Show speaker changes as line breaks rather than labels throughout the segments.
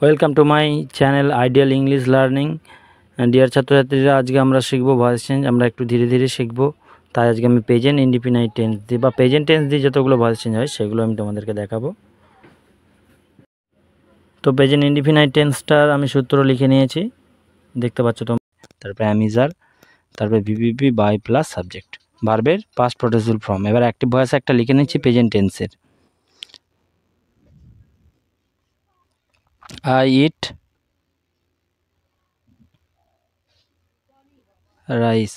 Welcome to my channel ideal English learning. Dear ছাত্রছাত্রীরা, আজকে আমরা শিখবো ভয়েস চেঞ্জ। আমরা একটু ধীরে ধীরে শিখবো, তাই আজকে আমি প্রেজেন্ট ইনডিফিনাইট টেন্স দিয়ে বা প্রেজেন্ট টেন্স দিয়ে যতগুলো ভয়েস চেঞ্জ হয় সেগুলো আমি তোমাদেরকে দেখাবো। তো প্রেজেন্ট ইনডিফিনাইট টেন্সটার আমি সূত্র লিখে নিয়েছি, দেখতে পাচ্ছ তোমরা। তারপরে অ্যামিজার, তারপরে ভিভিপি বাই প্লাস সাবজেক্ট, ভার্বের পাস্ট পার্টিসিপল ফর্ম। এবার অ্যাক্টিভ ভয়েস একটা লিখে নিচ্ছি প্রেজেন্ট টেন্সের। I eat rice.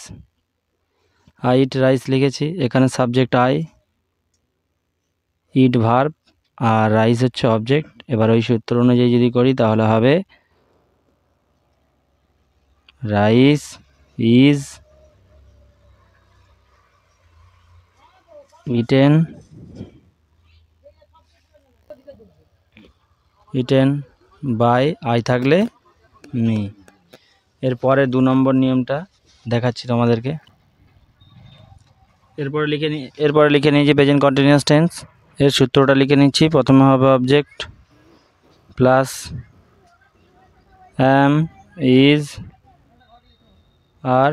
I eat rice লিখেছি, এখানে সাবজেক্ট আই, ইট ভার্ব, আর রাইস হচ্ছে অবজেক্ট। এবার ওই সূত্র অনুযায়ী যদি করি তাহলে হবে rice is eaten by I থাকলে মি। এরপরে 2 নম্বর নিয়মটা দেখাচ্ছি তোমাদেরকে। এরপরে লিখে নিয়েছি প্রেজেন্ট কন্টিনিউয়াস টেন্স। এর সূত্রটা লিখে নিচ্ছি। প্রথমে হবে object plus am, is, are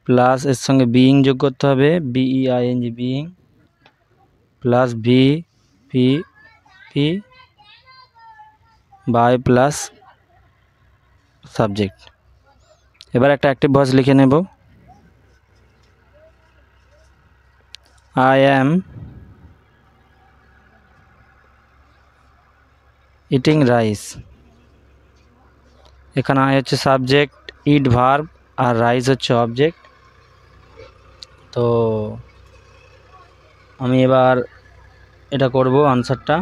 plus এর সঙ্গে বিইং যোগ করতে হবে, b e i n g being, plus V P P by plus subject. এবার একটা অ্যাক্টিভ ভয়েস লিখে নেব। I am eating rice. এখানে আই হচ্ছে সাবজেক্ট, ইট ভার্ব, আর রাইস হচ্ছে অবজেক্ট। তো আমি এবার এটা করব, আনসারটা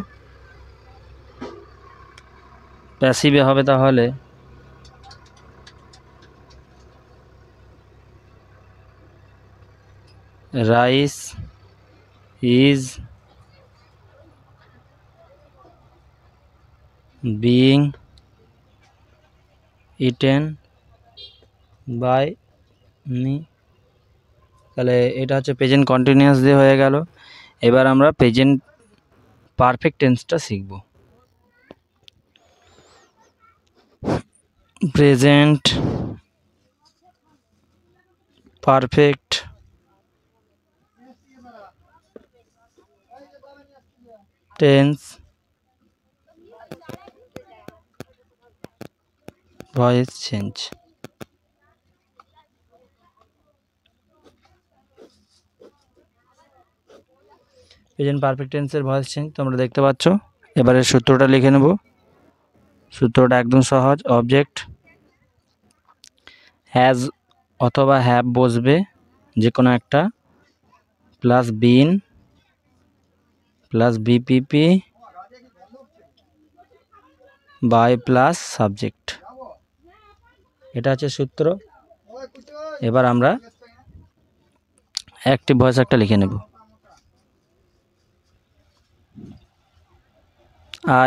প্যাসিভে হবে। তাহলে rice is being eaten by me. তাহলে এটা হচ্ছে প্রেজেন্ট কন্টিনিউয়াস দিয়ে হয়ে গেল। এবার আমরা প্রেজেন্ট পারফেক্ট টেন্সটা শিখব। Present perfect tense voice change. Present perfect টেন্সের ভয়েস চেঞ্জ তোমরা দেখতে পাচ্ছ। এবারে সূত্রটা লিখে নেব। সূত্রটা একদম সহজ। অবজেক্ট হ্যাজ অথবা হ্যাভ বসবে যে কোনো একটা, প্লাস বিন প্লাস বিপিপি বাই প্লাস সাবজেক্ট। এটা হচ্ছে সূত্র। এবার আমরা অ্যাক্টিভ ভয়েস একটা লিখে নেব।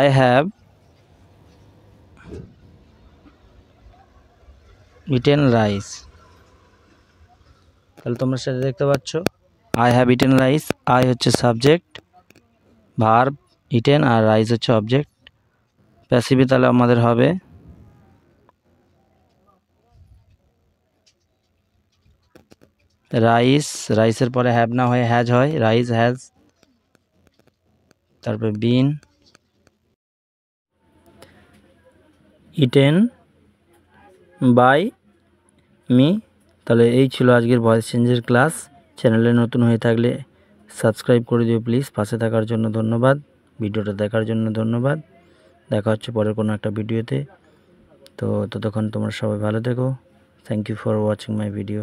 I have eaten rice। তাহলে তোমরা সেটা দেখতে পাচ্ছ, I have eaten rice। I হচ্ছে সাবজেক্ট, ভার্ব ইটেন, আর রাইস হচ্ছে অবজেক্ট। প্যাসিভে তাহলে আমাদের হবে রাইস, রাইসের পরে হ্যাভ না হয়ে হ্যাজ হয়, রাইস হ্যাজ। তারপরে বিন ইটেন বাই মি। তাহলে এই ছিল আজকের ভয়েস চেঞ্জের ক্লাস। চ্যানেলে নতুন হয়ে থাকলে সাবস্ক্রাইব করে দিও প্লিজ। পাশে থাকার জন্য ধন্যবাদ। ভিডিওটা দেখার জন্য ধন্যবাদ। দেখা হচ্ছে পরের কোনো একটা ভিডিওতে। তো ততক্ষণ তোমরা সবাই ভালো থেকো। Thank you for watching my video.